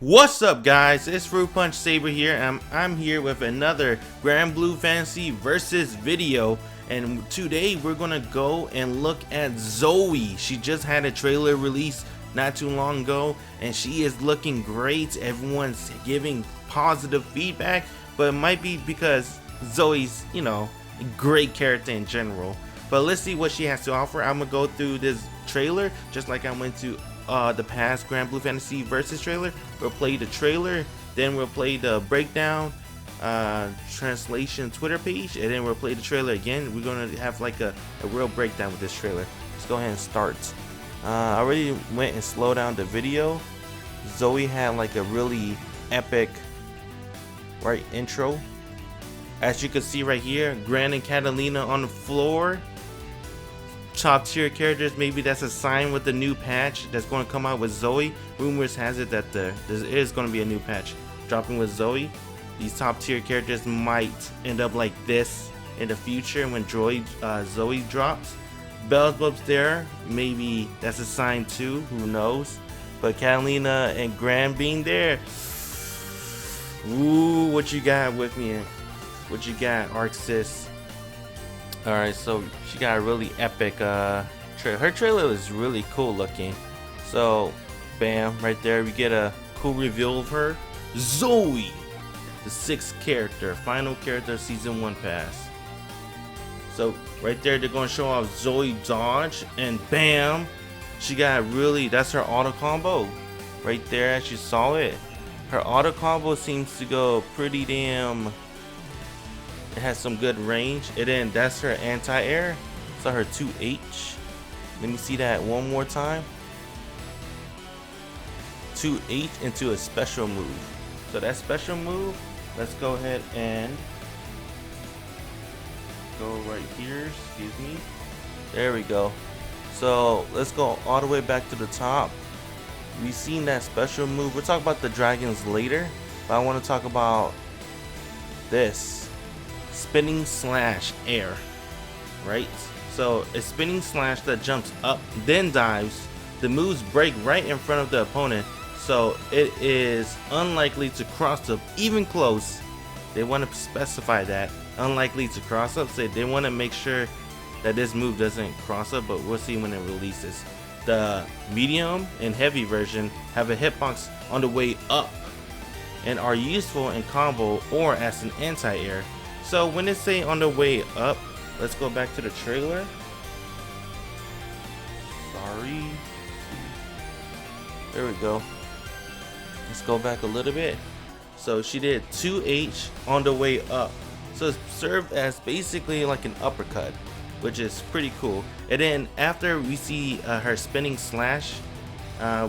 What's up, guys? It's Fruit Punch Saber here, and I'm here with another Granblue Fantasy Versus video. And today we're gonna go and look at Zooey. She just had a trailer release not too long ago, and she is looking great. Everyone's giving positive feedback, but it might be because Zooey's, a great character in general. But let's see what she has to offer. I'm gonna go through this trailer just like I went to the past Granblue Fantasy Versus trailer. We'll play the trailer, then we'll play the breakdown translation Twitter page, and then we'll play the trailer again. We're gonna have like a real breakdown with this trailer. Let's go ahead and start. I already went and slowed down the video. Zooey had like a really epic intro. As you can see right here, Gran and Catalina on the floor. Top tier characters, maybe that's a sign with the new patch that's going to come out with Zooey. Rumors has it that there is going to be a new patch dropping with Zooey. These top tier characters might end up like this in the future when Zooey drops. Beelzebub's there, maybe that's a sign too, who knows. But Catalina and Gran being there, ooh, what you got with me? What you got, Arxis? Alright, so she got a really epic trailer. Her trailer is really cool looking. So, bam, right there we get a cool reveal of her. Zooey, the 6th character, final character season 1 pass. So, right there they're going to show off Zooey dodge, and bam, she got really, that's her auto combo. Right there as you saw it. Her auto combo seems to go pretty damn. It has some good range, and then that's her anti-air. So her 2H. Let me see that one more time. 2H into a special move. So that special move, let's go ahead and go right here. Excuse me. There we go. So let's go all the way back to the top. We've seen that special move. We'll talk about the dragons later, but I want to talk about this. Spinning slash air, right? So a spinning slash that jumps up then dives. The moves break right in front of the opponent, so it is unlikely to cross up even close. They want to specify that unlikely to cross up, so they want to make sure that this move doesn't cross up, but we'll see when it releases. The medium and heavy version have a hitbox on the way up and are useful in combo or as an anti-air. So when they say on the way up, let's go back to the trailer. Sorry. There we go. Let's go back a little bit. So she did 2H on the way up. So it served as basically like an uppercut, which is pretty cool. And then after we see her spinning slash,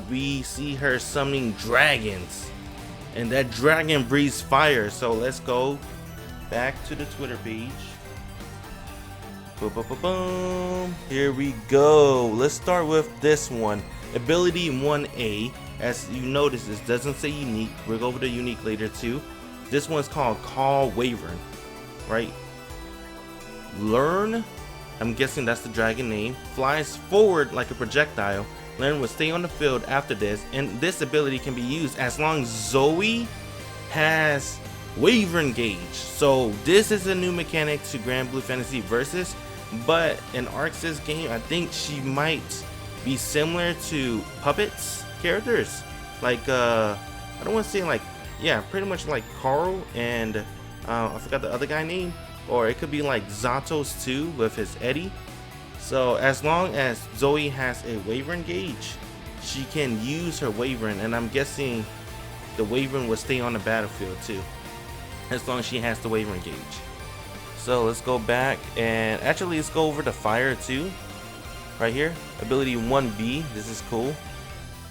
we see her summoning dragons. And that dragon breathes fire. So let's go back to the Twitter page. Boom, boom, boom, boom. Here we go. Let's start with this one. Ability 1A. As you notice, this doesn't say unique. We'll go over the unique later too. This one's called Call Wyvern, right? Learn, I'm guessing that's the dragon name. Flies forward like a projectile. Learn will stay on the field after this, and this ability can be used as long as Zooey has Wyvern Gauge. So this is a new mechanic to Granblue Fantasy Versus, but in Arxis game, I think she might be similar to Puppet's characters. Like I don't want to say like, yeah, pretty much like Carl and I forgot the other guy name, or it could be like Zatos too with his Eddie. So as long as Zooey has a Wyvern Gauge, she can use her Wyvern, and I'm guessing the Wyvern will stay on the battlefield too, as long as she has the Wyvern Gauge. So let's go back, and actually let's go over to fire too. Right here, ability 1B, this is cool.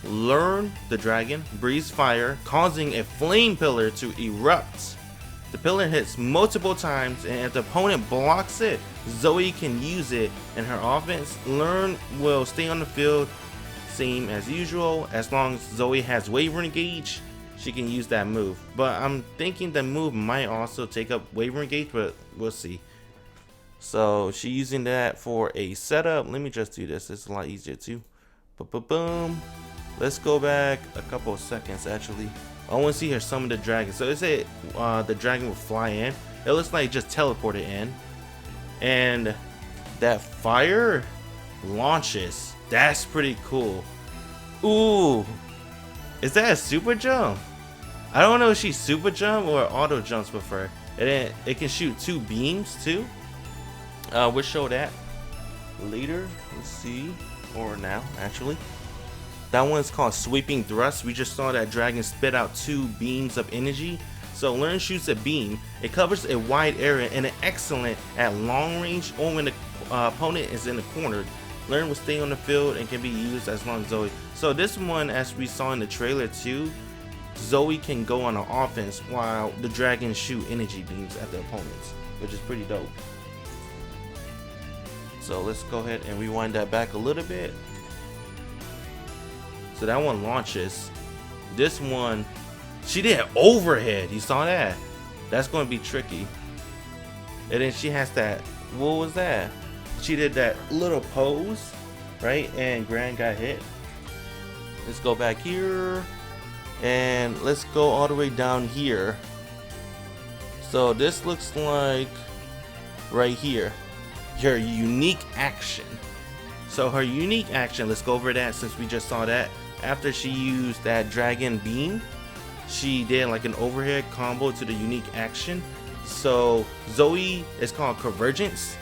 Learn, the dragon breathes fire, causing a flame pillar to erupt. The pillar hits multiple times, and if the opponent blocks it, Zooey can use it in her offense. Learn will stay on the field, same as usual. As long as Zooey has Wyvern Gauge, she can use that move. But I'm thinking the move might also take up Wyvern Gauge, but we'll see. So she's using that for a setup. Let me just do this. It's a lot easier too. Boom. Let's go back a couple of seconds actually. I want to see her summon the dragon. So it said the dragon will fly in. It looks like it just teleported in. And that fire launches. That's pretty cool. Ooh. Is that a super jump? I don't know if she's super jump or auto jumps with her. And then it can shoot 2 beams too. We'll show that later. Let's see. Or now, actually. That one's called Sweeping Thrust. We just saw that dragon spit out 2 beams of energy. So learn shoots a beam. It covers a wide area and is excellent at long range or when the opponent is in the corner. Learn will stay on the field and can be used as long as Zooey. So this one, as we saw in the trailer too, Zooey can go on an offense while the dragons shoot energy beams at the opponents, which is pretty dope. So let's go ahead and rewind that back a little bit. So that one launches. This one, she did overhead. You saw that? That's going to be tricky. And then she has that, what was that? She did that little pose, right? And Gran got hit. Let's go back here. And let's go all the way down here. So this looks like right here. Her unique action. So her unique action, let's go over that since we just saw that. After she used that dragon beam, she did like an overhead combo to the unique action. So Zooey is called Convergence.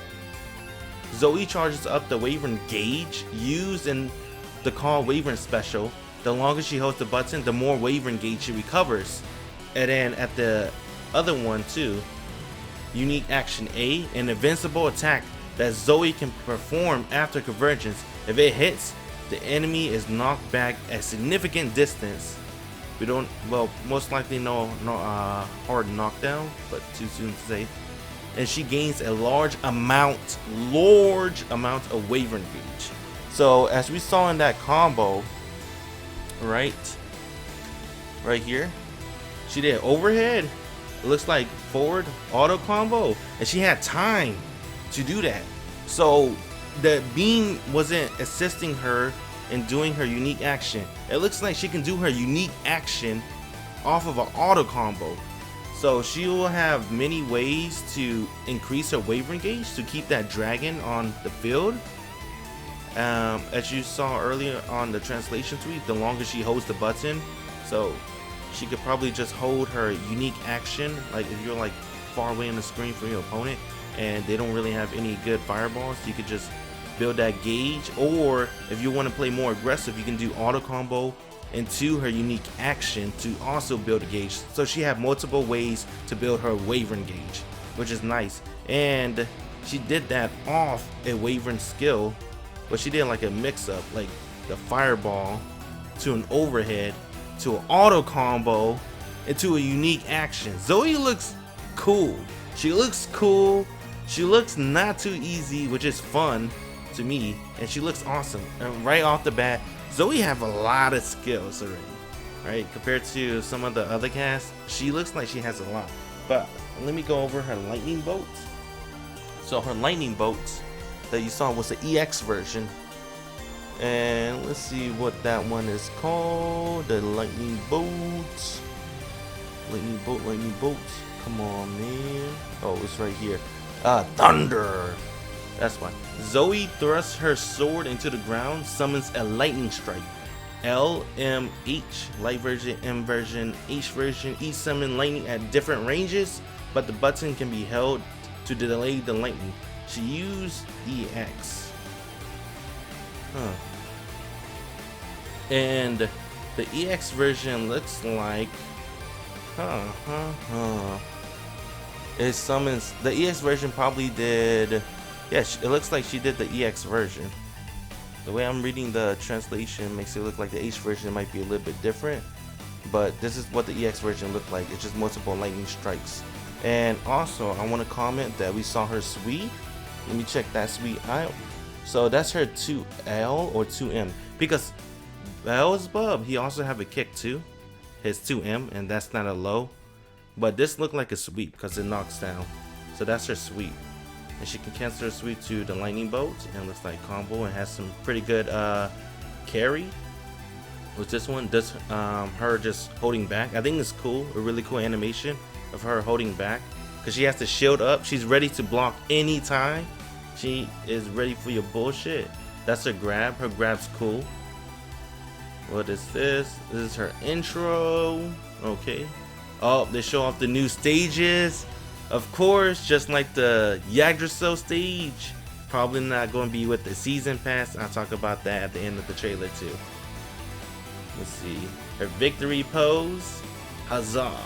Zooey charges up the Wyvern Gauge used in the call Wyvern special. The longer she holds the button, the more Wyvern Gauge she recovers. And then at the other one too, unique action A, an invincible attack that Zooey can perform after convergence. If it hits, the enemy is knocked back a significant distance. We don't, well, most likely no hard knockdown, but too soon to say. And she gains a large amount of Wyvern Gauge. So as we saw in that combo, right here, she did overhead. It looks like forward auto combo, and she had time to do that. So the beam wasn't assisting her in doing her unique action. It looks like she can do her unique action off of an auto combo. So she will have many ways to increase her Wyvern Gauge to keep that dragon on the field. As you saw earlier on the translation tweet, the longer she holds the button, so she could probably just hold her unique action. Like if you're like far away on the screen from your opponent and they don't really have any good fireballs, you could just build that gauge. Or if you want to play more aggressive, you can do auto combo into her unique action to also build a gauge. So she had multiple ways to build her Wyvern Gauge, which is nice. And she did that off a Wyvern skill, but she did like a mix up, like the fireball to an overhead to an auto combo into a unique action. Zooey looks cool. She looks cool. She looks not too easy, which is fun to me, and she looks awesome. And right off the bat, Zooey have a lot of skills already, right? Compared to some of the other casts, she looks like she has a lot. But let me go over her lightning bolts. So her lightning bolts that you saw was the EX version, and let's see what that one is called. The lightning bolts. Lightning bolts. Come on, man. Oh, it's right here. Thunder. That's why. Zooey thrusts her sword into the ground, summons a lightning strike. L, M, H, light version, M version, H version, each summon lightning at different ranges, but the button can be held to delay the lightning. She used EX. And the EX version looks like it summons, the EX version probably did, yes, it looks like she did the EX version. The way I'm reading the translation makes it look like the H version might be a little bit different, but this is what the EX version looked like. It's just multiple lightning strikes. And also I want to comment that we saw her sweep. Let me check that sweep out. So that's her 2L or 2M, because Beelzebub, he also have a kick too, his 2M, and that's not a low. But this looked like a sweep because it knocks down. So that's her sweep. And she can cancel her sweep to the lightning bolt, and looks like combo, and has some pretty good carry. with this one, does her just holding back. I think it's cool, a really cool animation of her holding back, because she has to shield up. She's ready to block anytime. She is ready for your bullshit. That's her grab. Her grab's cool. What is this? This is her intro. Okay. Oh, they show off the new stages. Of course, just like the Yggdrasil stage. Probably not going to be with the season pass. I'll talk about that at the end of the trailer too. Let's see. Her victory pose. Huzzah.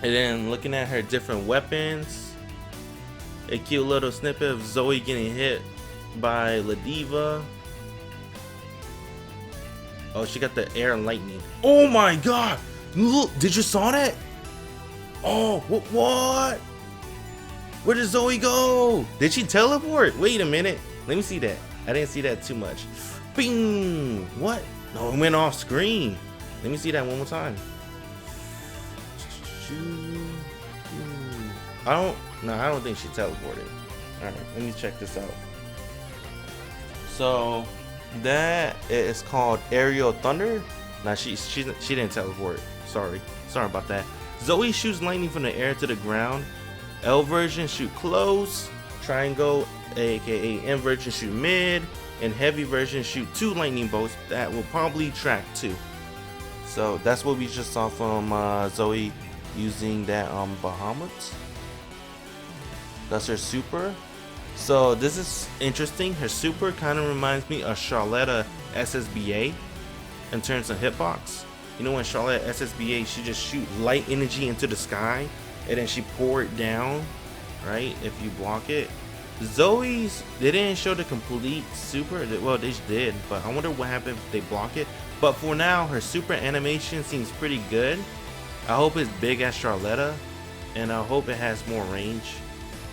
And then looking at her different weapons. A cute little snippet of Zooey getting hit by Ladiva. Oh, she got the air and lightning. Oh my god! Look, did you saw that? Oh, what? Where did Zooey go? Did she teleport? Wait a minute. Let me see that. I didn't see that too much. Bing! What? No, it went off screen. Let me see that one more time. I don't think she teleported. Alright, let me check this out. So that is called Aerial Thunder. Nah, she didn't teleport. Sorry about that. Zooey shoots lightning from the air to the ground. L version shoot close. Triangle, aka M version shoot mid, and heavy version shoot 2 lightning bolts that will probably track 2. So that's what we just saw from Zooey using that Bahamut. That's her super. So this is interesting. Her super kind of reminds me of Charlotta SSBA in terms of hitbox. You know, when Charlotte SSBA, she just shoot light energy into the sky and then she pour it down, right? If you block it. Zooey's, they didn't show the complete super. Well, they did, but I wonder what happened if they block it. But for now, her super animation seems pretty good. I hope it's big as Charlotta, and I hope it has more range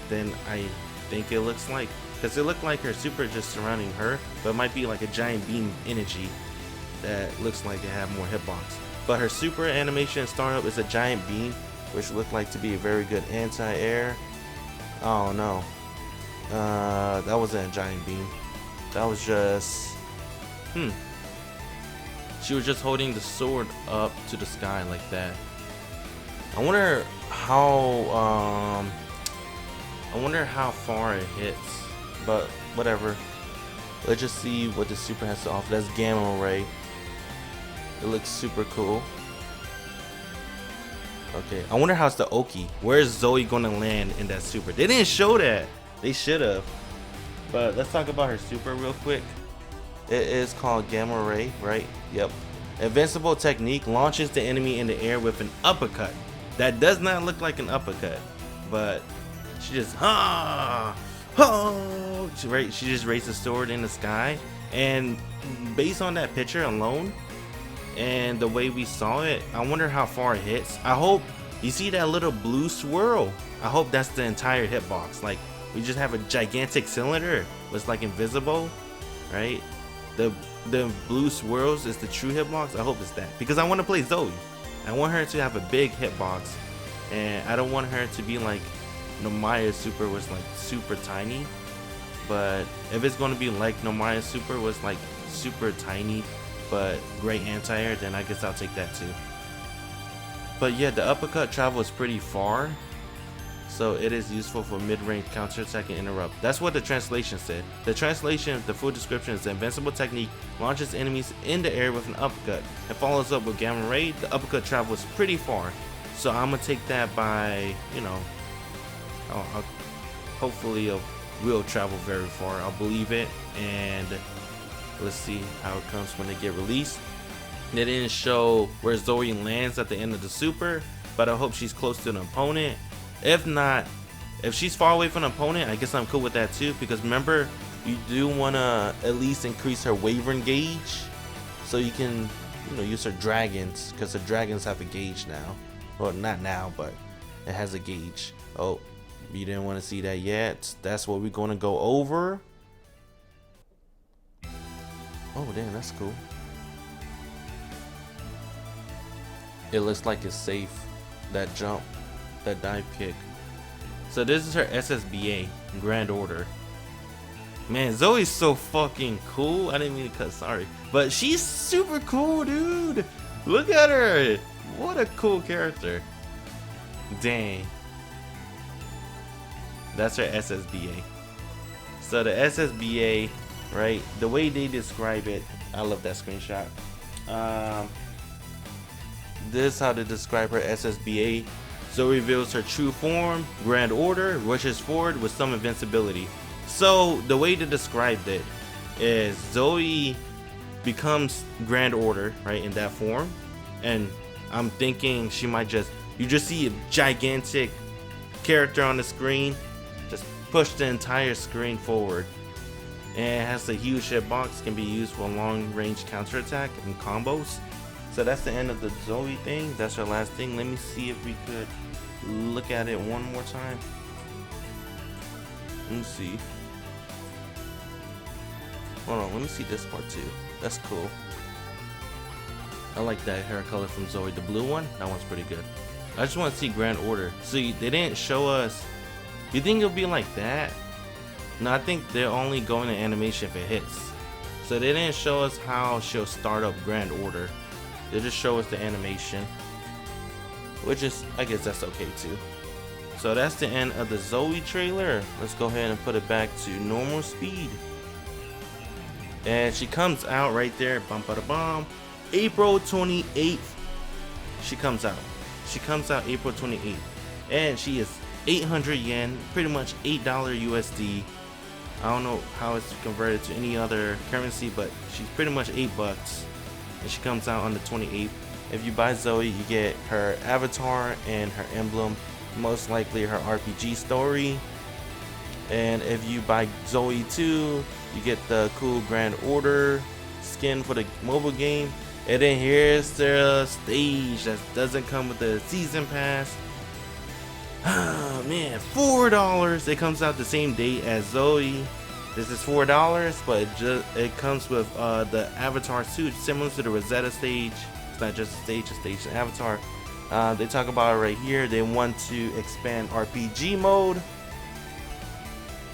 than I think it looks like, because it looked like her super just surrounding her, but it might be like a giant beam energy that looks like it had more hitbox. But her super animation startup is a giant beam, which looked like to be a very good anti-air. Oh no, that wasn't a giant beam. That was just she was just holding the sword up to the sky like that. I wonder how far it hits, but whatever. Let's just see what the super has to offer. That's gamma ray. It looks super cool. Okay, I wonder how's the Oki. Where's Zooey gonna land in that super? They didn't show that. They should have. But let's talk about her super real quick. It is called gamma ray, right? Yep. Invincible technique launches the enemy in the air with an uppercut. That does not look like an uppercut, but she just she just raised the sword in the sky, and based on that picture alone and the way we saw it, I wonder how far it hits. I hope you see that little blue swirl. I hope that's the entire hitbox. Like, we just have a gigantic cylinder was like invisible, right? The blue swirls is the true hitbox. I hope it's that, because I want to play Zooey. I want her to have a big hitbox, and I don't want her to be like Nomiya's super was like super tiny. But if it's going to be like Nomiya's super was like super tiny but great anti-air, then I guess I'll take that too. But yeah, the uppercut travels pretty far, so it is useful for mid-range counterattack and interrupt. That's what the translation said. The translation, the full description is: the invincible technique launches enemies in the air with an uppercut and follows up with gamma ray. The uppercut travels pretty far, so I'm gonna take that by, you know, hopefully it will travel very far. I'll believe it, and let's see how it comes when they get released. They didn't show where Zooey lands at the end of the super, but I hope she's close to an opponent. If not, if she's far away from an opponent, I guess I'm cool with that too, because remember, you do want to at least increase her Wyvern Gauge, so you can, you know, use her dragons, because the dragons have a gauge now. Well, not now, but it has a gauge. Oh, you didn't want to see that yet. That's what we're going to go over. Oh damn, that's cool. It looks like it's safe, that jump, that dive kick. So this is her SSBA Grand Order. Man, Zoe's so fucking cool. I didn't mean to cut, sorry. But she's super cool, dude. Look at her. What a cool character. Dang. That's her SSBA. So the SSBA, right? The way they describe it, I love that screenshot. This is how they describe her SSBA. Zoe reveals her true form, Grand Order, rushes forward with some invincibility. So the way they described it is Zoe becomes Grand Order, right, in that form. And I'm thinking she might you just see a gigantic character on the screen, just push the entire screen forward. And it has a huge hitbox, can be used for long range counterattack and combos. So that's the end of the Zoe thing. That's her last thing. Let me see if we could look at it one more time. Let me see. Hold on, let me see this part too. That's cool. I like that hair color from Zoe. The blue one, that one's pretty good. I just want to see Grand Order. See, they didn't show us. You think it'll be like that? No, I think they're only going to animation if it hits. So they didn't show us how she'll start up Grand Order. They just show us the animation, which is, I guess that's okay too. So that's the end of the Zoe trailer. Let's go ahead and put it back to normal speed. And she comes out right there, bum ba da bum. April 28th. She comes out April 28th. And she is 800 yen, pretty much $8 USD. I don't know how it's converted to any other currency, but she's pretty much $8. And she comes out on the 28th. If you buy Zoe, you get her avatar and her emblem, most likely her RPG story. And if you buy Zoe 2, you get the cool Grand Order skin for the mobile game. And then here's the stage that doesn't come with the season pass. Oh man, $4. It comes out the same date as Zoe. This is $4, but it comes with the avatar suit, similar to the Rosetta stage. It's not just a stage, an avatar. They talk about it right here. They want to expand RPG mode.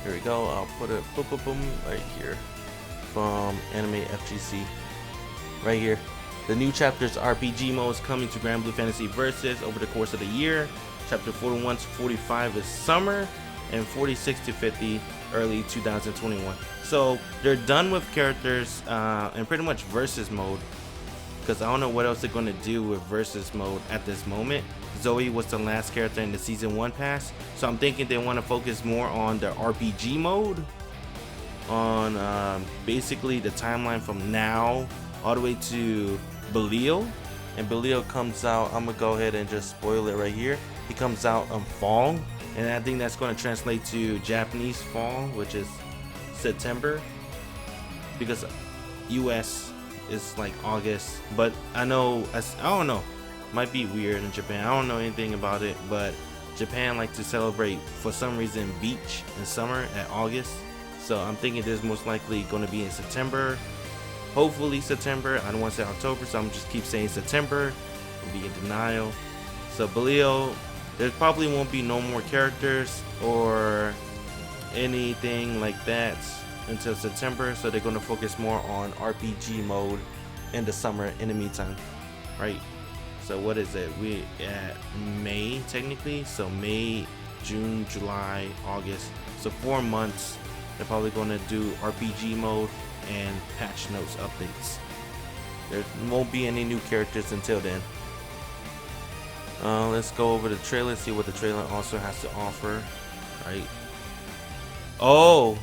Here we go. I'll put it boom, boom, boom, right here from Anime FGC. Right here. The new chapter's RPG mode is coming to Granblue Fantasy Versus over the course of the year. Chapter 41 to 45 is summer, and 46 to 50 early 2021. So they're done with characters and pretty much versus mode, because I don't know what else they're going to do with versus mode at this moment. Zoe was the last character in the season 1 pass, so I'm thinking they want to focus more on the RPG mode, on basically the timeline from now all the way to Belial. And Belial comes out, I'm gonna go ahead and just spoil it right here. He comes out on fall, and I think that's going to translate to Japanese fall, which is September, because US is like August. But I don't know, might be weird in Japan. I don't know anything about it, but Japan like to celebrate for some reason beach in summer at August. So I'm thinking this is most likely going to be in September. Hopefully September. I don't want to say October, so I'm just keep saying September. I'll be in denial. So Belial, there probably won't be no more characters or anything like that until September. So they're going to focus more on RPG mode in the summer in the meantime, right? So what is it? We at May technically. So May, June, July, August. So 4 months. They're probably going to do RPG mode and patch notes updates. There won't be any new characters until then. Let's go over the trailer, see what the trailer also has to offer, right? Oh,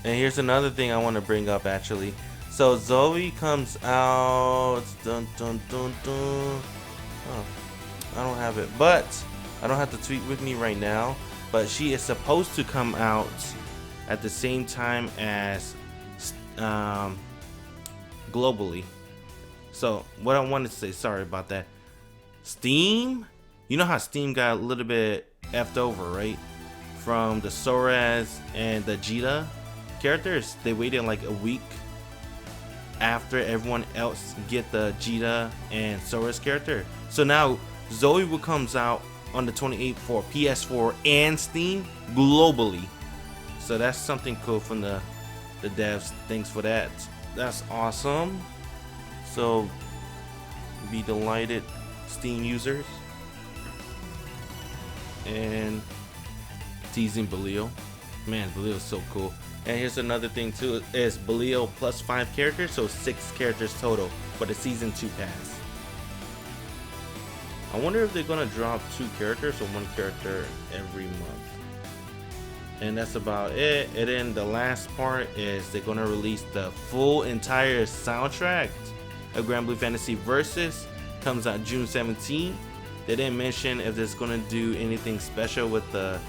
and here's another thing I want to bring up actually. So Zoe comes out, dun dun dun dun. Oh, I don't have it, but I don't have the tweet with me right now, but she is supposed to come out at the same time as globally. So what I wanted to say, sorry about that, Steam, you know how Steam got a little bit effed over, right? From the Soraz and the Jita characters. They waited like a week after everyone else get the Jita and Soraz character. So now Zoe will comes out on the 28th for PS4 and Steam globally. So that's something cool from the the devs. Thanks for that. That's awesome. So be delighted, Steam users. And teasing Belio. Man, Belio is so cool. And here's another thing too, is Belio plus 5 characters, so 6 characters total for the season 2 pass. I wonder if they're gonna drop 2 characters or 1 character every month. And that's about it. And then the last part is they're gonna release the full entire soundtrack of Granblue Fantasy Versus. Comes out June 17th. They didn't mention if it's gonna do anything special with the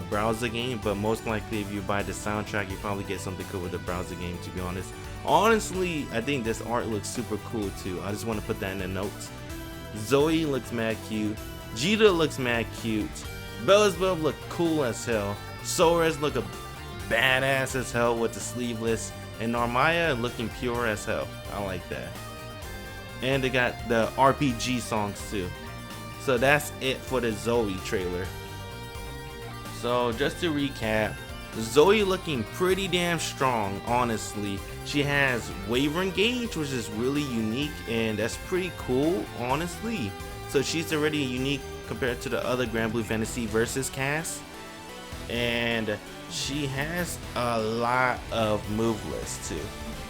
browser game, but most likely if you buy the soundtrack, you probably get something cool with the browser game, to be honest. Honestly, I think this art looks super cool too. I just want to put that in the notes. Zooey looks mad cute. Jita looks mad cute. Beelzebub look cool as hell. Sora's look a badass as hell with the sleeveless. And Narmaya looking pure as hell. I like that. And they got the RPG songs too. So that's it for the Zooey trailer. So just to recap, Zooey looking pretty damn strong, honestly. She has Wyvern Gauge, which is really unique, and that's pretty cool, honestly. So she's already unique compared to the other Granblue Fantasy Versus cast. And she has a lot of move lists too.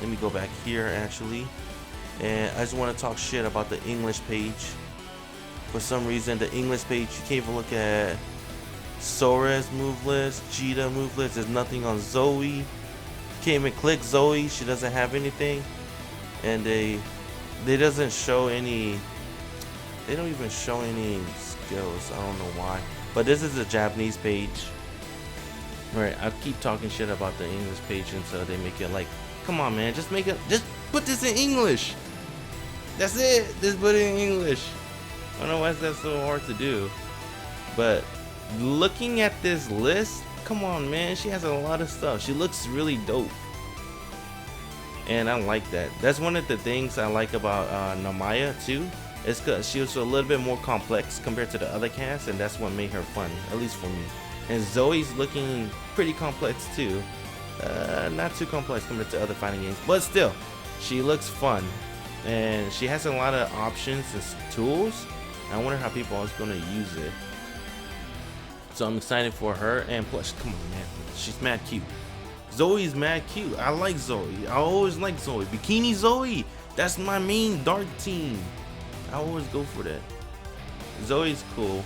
Let me go back here actually. And I just want to talk shit about the English page. For some reason, the English page, you can't even look at Sora's move list, Jita move list. There's nothing on Zooey. Can't even click Zooey. She doesn't have anything, and they doesn't show any. They don't even show any skills. I don't know why. But this is a Japanese page. Right, I keep talking shit about the English page until they make it like, come on, man, just put this in English. That's it. Just put it in English. I don't know why that's so hard to do, but looking at this list, come on, man, she has a lot of stuff. She looks really dope, and I like that. That's one of the things I like about Narmaya too. It's because she was a little bit more complex compared to the other cast, and that's what made her fun, at least for me. And Zoe's looking pretty complex too. Not too complex compared to other fighting games, but still, she looks fun, and she has a lot of options and tools. I wonder how people are going to use it. So I'm excited for her, and plus, come on, man, she's mad cute. Zoe's mad cute. I like Zooey. I always like Zooey. Bikini Zooey. That's my main dark team. I always go for that. Zoe's cool.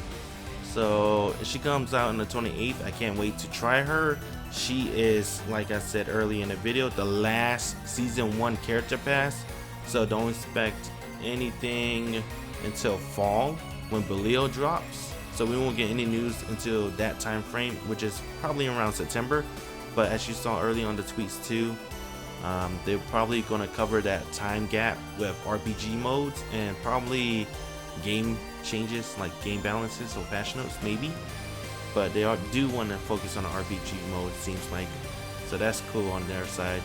So she comes out on the 28th. I can't wait to try her. She is, like I said earlier in the video, the last season 1 character pass. So don't expect anything until fall when Belio drops. So we won't get any news until that time frame, which is probably around September. But as you saw early on the tweets too, they're probably going to cover that time gap with RPG modes and probably game changes like game balances or patch notes maybe. But they do want to focus on the RPG mode, seems like. So that's cool on their side.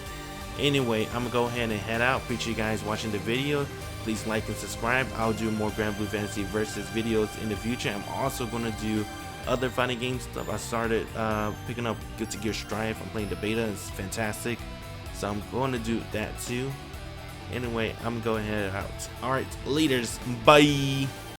Anyway, I'm gonna go ahead and head out. Appreciate you guys watching the video. Please like and subscribe. I'll do more Granblue Fantasy Versus videos in the future. I'm also gonna do other fighting game stuff. I started picking up Guilty Gear Strive. I'm playing the beta. It's fantastic. So I'm going to do that too. Anyway, I'm gonna go ahead and out. Alright, laters. Bye.